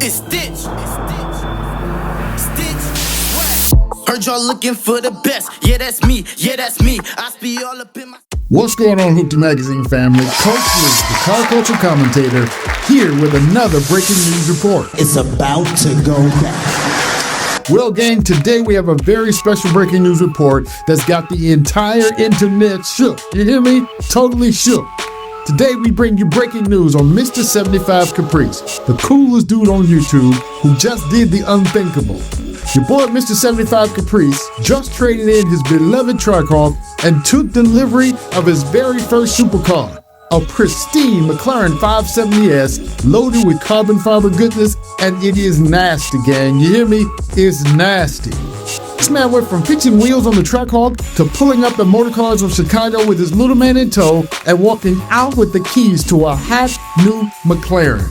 It's Stitch. Heard y'all looking for the best. Yeah, that's me. Yeah, that's me. I be all up in my... What's going on, Hoopty Magazine family? Coach Lee, the car culture commentator, here with another breaking news report. It's about to go down. Well, gang, today we have a very special breaking news report that's got the entire internet shook. You hear me? Totally shook. Today we bring you breaking news on Mr75Caprice, the coolest dude on YouTube who just did the unthinkable. Your boy Mr75Caprice just traded in his beloved Trichalk and took delivery of his very first supercar, a pristine McLaren 570S loaded with carbon fiber goodness, and it is nasty, gang. You hear me? It's nasty. This man went from fixing wheels on the Trichalk to pulling up the MOTORCARS of Chicago with his little man in tow and walking out with the keys to a hot new McLaren.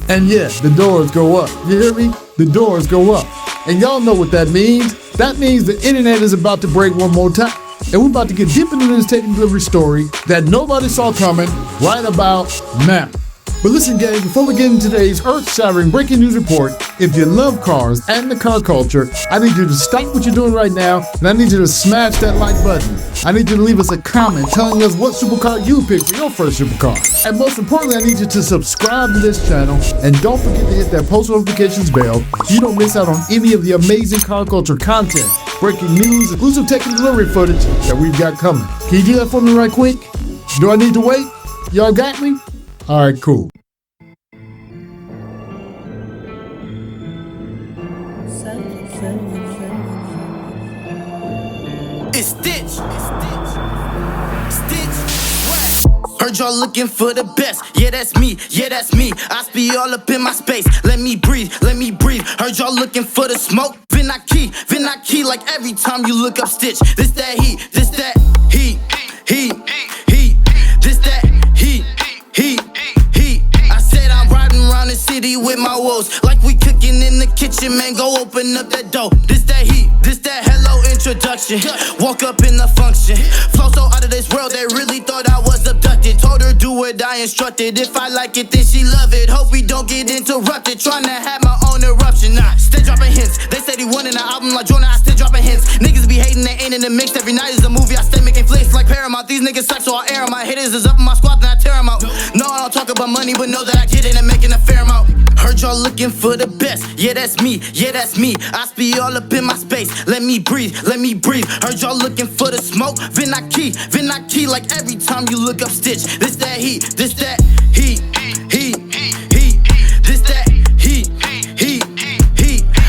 And yeah, the doors go up. You hear me? The doors go up. And y'all know what that means. That means the internet is about to break one more time. And we're about to get deep into this taking delivery story that nobody saw coming right about now. But listen, guys, before we get into today's earth-shattering breaking news report, if you love cars and the car culture, I need you to stop what you're doing right now, and I need you to smash that like button. I need you to leave us a comment telling us what supercar you picked for your first supercar. And most importantly, I need you to subscribe to this channel, and don't forget to hit that post notifications bell so you don't miss out on any of the amazing car culture content, breaking news, exclusive tech and delivery footage that we've got coming. Can you do that for me right quick? Do I need to wait? Y'all got me? All right, cool. It's Stitch. Heard y'all looking for the best. Yeah, that's me. Yeah, that's me. I be all up in my space. Let me breathe. Let me breathe. Heard y'all looking for the smoke. Vin I key. Like every time you look up Stitch. This that heat. This that heat. Heat. This that heat. I said I'm riding around the city with my woes. Like we cooking in the kitchen, man. Go open up that door. This that heat. This that hello introduction. Walk up in the function. Flow so out of this world, they really thought I was abducted. Told her do what I instructed. If I like it, then she love it. Hope we don't get interrupted. Trying to have my own eruption. Nah, stay dropping hints. They say they wanted an album like Jordan. I stay dropping hints. Niggas be hating, they ain't in the mix. Every night is a movie. I stay making flicks like Paramount. These niggas suck, so I air 'em. My hitters is up in my squad, then I tear 'em out. No, I don't talk about money, but know that I get it and making a fair amount. Heard y'all looking for the best. Yeah, that's me. Yeah, that's me. I be all up in my space. Let me breathe. Let me breathe. Heard y'all looking for the smoke. Vin I key. Like every time you look up Stitch. This that heat. This that heat. This that heat.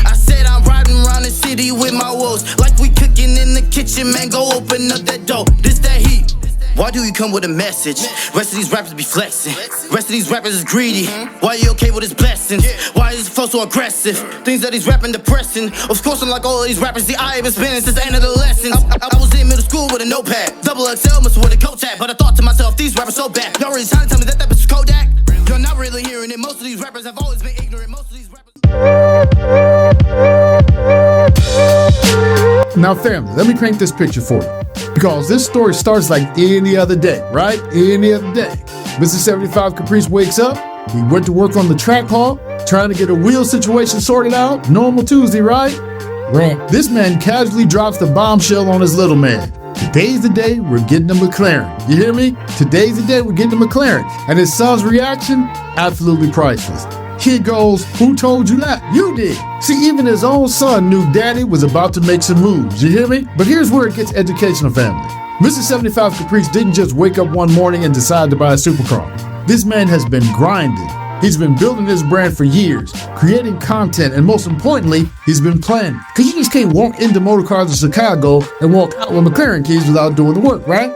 I said I'm riding around the city with my woes. Like we cooking in the kitchen, man. Go open up that door. This that heat. Why do you come with a message? Rest of these rappers be flexing. Rest of these rappers is greedy. Why you okay with his blessings? Why is his flow so aggressive? Things that he's rapping depressing. Of course, unlike all of these rappers, the I have been spinning since the end of the lessons. I was in middle school with a notepad. Double XL, must with a coat tag. But I thought to myself, these rappers so bad. Y'all really trying to tell me that bitch was Kodak? You're not really hearing it. Most of these rappers have always been ignorant. Most of these rappers... Now, family, let me paint this picture for you. Because this story starts like any other day, right? Any other day. Mr75Caprice wakes up. He went to work on the Trichalk, trying to get a wheel situation sorted out. Normal Tuesday, right? Well, this man casually drops the bombshell on his little man. Today's the day we're getting a McLaren. You hear me? Today's the day we're getting a McLaren. And his son's reaction? Absolutely priceless. He goes, who told you that? You did. See, even his own son knew daddy was about to make some moves. You hear me? But here's where it gets educational, family. Mr75Caprice didn't just wake up one morning and decide to buy a supercar. This man has been grinding. He's been building his brand for years, creating content, and most importantly, he's been planning. Because you just can't walk into MOTORCARS in Chicago and walk out with McLaren keys without doing the work, right?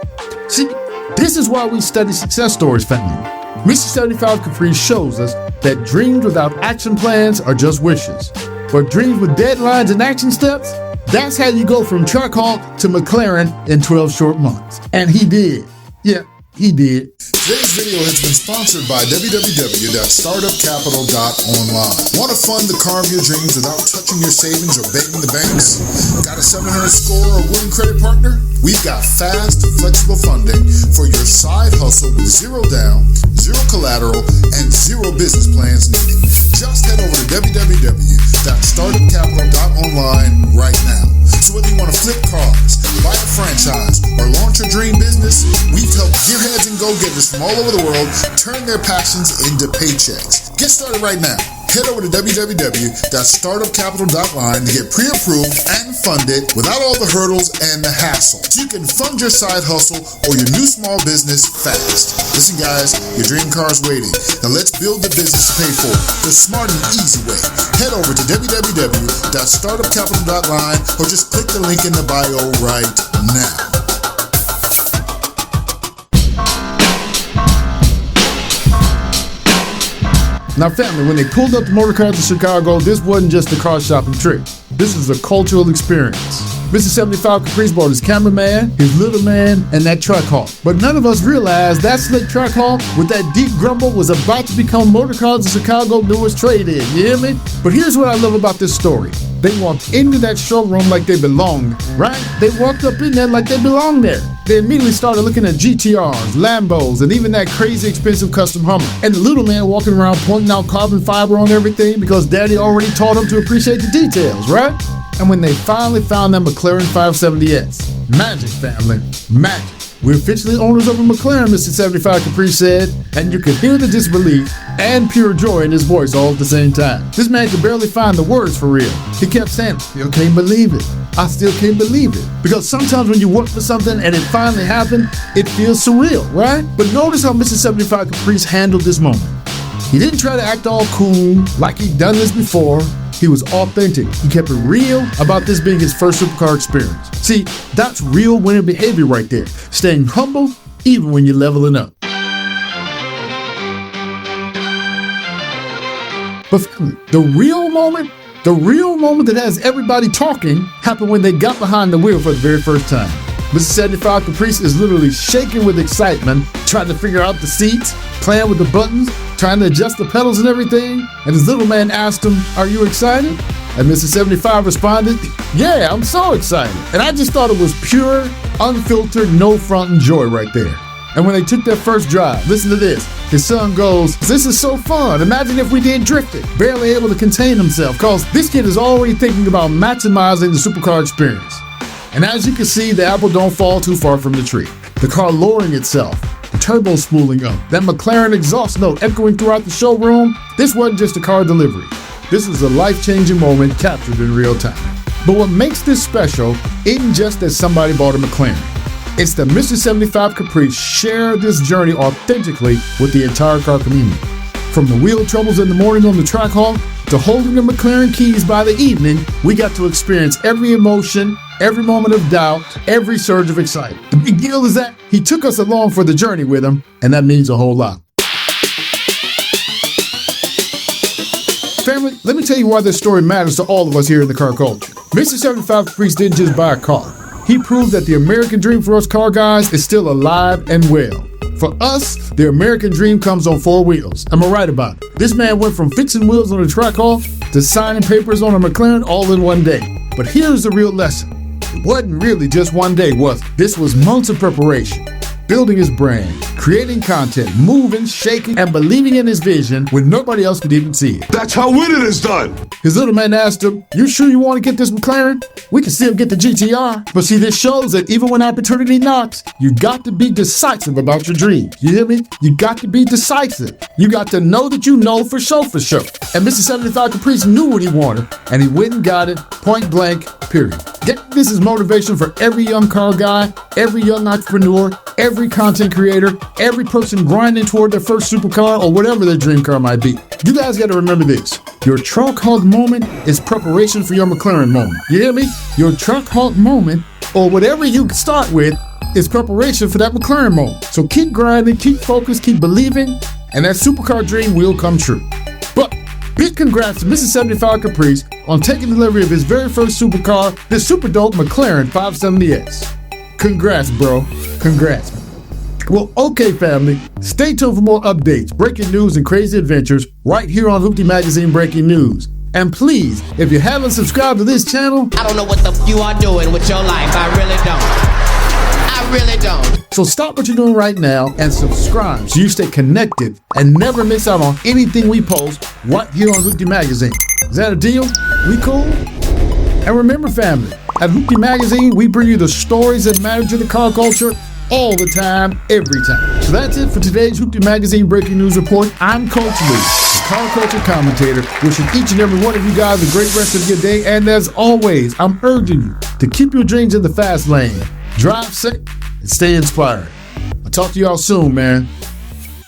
See, this is why we study success stories, family. Mr75Caprice shows us that dreams without action plans are just wishes. But dreams with deadlines and action steps, that's how you go from Trichalk to McLaren in 12 short months. And he did. Yeah, he did. Today's video has been sponsored by www.StartupCapital.Online. Want to fund the car of your dreams without touching your savings or begging the banks? Got a 700 score or winning credit partner? We've got fast, flexible funding for your side hustle with zero down, zero collateral, and zero business plans needed. Just head over to www.StartupCapital.Online right now. So whether you want to flip cars, buy a franchise, or launch your dream business, we've helped gearheads and go-getters from all over the world turn their passions into paychecks. Get started right now. Head over to www.StartupCapital.Online to get pre-approved and funded without all the hurdles and the hassle, so you can fund your side hustle or your new small business fast. Listen guys, your dream car is waiting. Now let's build the business to pay for it the smart and easy way. Head over to www.StartupCapital.Online or just click the link in the bio right now. Now family, when they pulled up the MOTORCARS in Chicago, this wasn't just a car shopping trip. This is a cultural experience. Mr75Caprice brought his cameraman, his little man, and that truck hawk. But none of us realized that slick truck hawk with that deep grumble was about to become MOTORCARS in Chicago's newest trade-in, you hear me? But here's what I love about this story. They walked into that showroom like they belonged, right? They walked up in there like they belonged there. They immediately started looking at GTRs, Lambos, and even that crazy expensive custom Hummer. And the little man walking around pointing out carbon fiber on everything because daddy already taught him to appreciate the details, right? And when they finally found that McLaren 570S, magic family, magic. We're officially owners of a McLaren, Mr75Caprice said, and you could hear the disbelief and pure joy in his voice all at the same time. This man could barely find the words for real. He kept saying, I still can't believe it. I still can't believe it. Because sometimes when you work for something and it finally happened, it feels surreal, right? But notice how Mr75Caprice handled this moment. He didn't try to act all cool like he'd done this before. He was authentic. He kept it real about this being his first supercar experience. See, that's real winning behavior right there. Staying humble even when you're leveling up. But the real moment that has everybody talking happened when they got behind the wheel for the very first time. Mr75Caprice is literally shaking with excitement, trying to figure out the seats, playing with the buttons, trying to adjust the pedals and everything. And his little man asked him, "Are you excited?" And Mr75 responded, "Yeah, I'm so excited." And I just thought it was pure, unfiltered, no front and joy right there. And when they took their first drive, listen to this. His son goes, "This is so fun. Imagine if we did drift it." Barely able to contain himself, cause this kid is already thinking about maximizing the supercar experience. And as you can see, the apple don't fall too far from the tree. The car lowering itself, the turbo spooling up, that McLaren exhaust note echoing throughout the showroom. This wasn't just a car delivery. This was a life-changing moment captured in real time. But what makes this special isn't just that somebody bought a McLaren. It's that Mr75Caprice shared this journey authentically with the entire car community. From the wheel troubles in the morning on the track hawk to holding the McLaren keys by the evening, we got to experience every emotion, every moment of doubt, every surge of excitement. The big deal is that he took us along for the journey with him, and that means a whole lot. Family, let me tell you why this story matters to all of us here in the car culture. Mr75Caprice didn't just buy a car. He proved that the American dream for us car guys is still alive and well. For us, the American dream comes on four wheels. Am I right about it? This man went from fixing wheels on a track hawk to signing papers on a McLaren all in one day. But here's the real lesson. It wasn't really just one day, was it? This was months of preparation. Building his brand, creating content, moving, shaking, and believing in his vision when nobody else could even see it. That's how winning is done. His little man asked him, "You sure you want to get this McLaren? We can still get the GTR." But see, this shows that even when opportunity knocks, you got to be decisive about your dreams. You hear me? You got to be decisive. You got to know that you know for sure. And Mr75Caprice knew what he wanted, and he went and got it, point blank, period. This is motivation for every young car guy, every young entrepreneur, every content creator, every person grinding toward their first supercar or whatever their dream car might be. You guys got to remember this. Your truck hawk moment is preparation for your McLaren moment. You hear me? Your truck hawk moment, or whatever you start with, is preparation for that McLaren moment. So keep grinding, keep focused, keep believing, and that supercar dream will come true. But big congrats to Mr75Caprice on taking delivery of his very first supercar, this super dope McLaren 570S. Congrats, bro. Congrats. Well, okay, family. Stay tuned for more updates, breaking news, and crazy adventures right here on Hoopty Magazine Breaking News. And please, if you haven't subscribed to this channel, I don't know what the f you are doing with your life. I really don't. really don't. So stop what you're doing right now and subscribe so you stay connected and never miss out on anything we post right here on Hoopty Magazine. Is that a deal? We cool? And remember, family, at Hoopty Magazine, we bring you the stories that matter to the car culture all the time, every time. So that's it for today's Hoopty Magazine Breaking News Report. I'm Coach Lee, the car culture commentator, wishing each and every one of you guys a great rest of your day. And as always, I'm urging you to keep your dreams in the fast lane. Drive safe and stay inspired. I'll talk to y'all soon, man.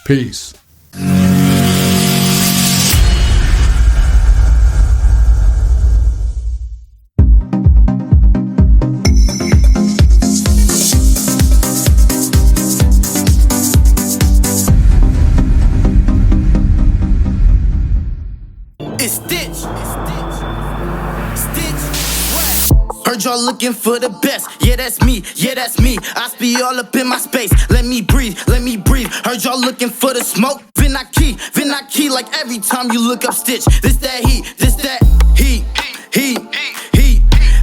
Peace. It's Stitch. Heard y'all looking for the best. Yeah, that's me. Yeah, that's me. I speed all up in my space. Let me breathe. Let me breathe. Heard y'all looking for the smoke. Vinaki. Like every time you look up Stitch. This that heat. This that heat. Heat.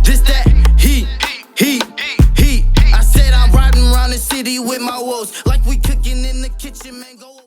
This that heat. I said I'm riding around the city with my woes. Like we cooking in the kitchen, man. Go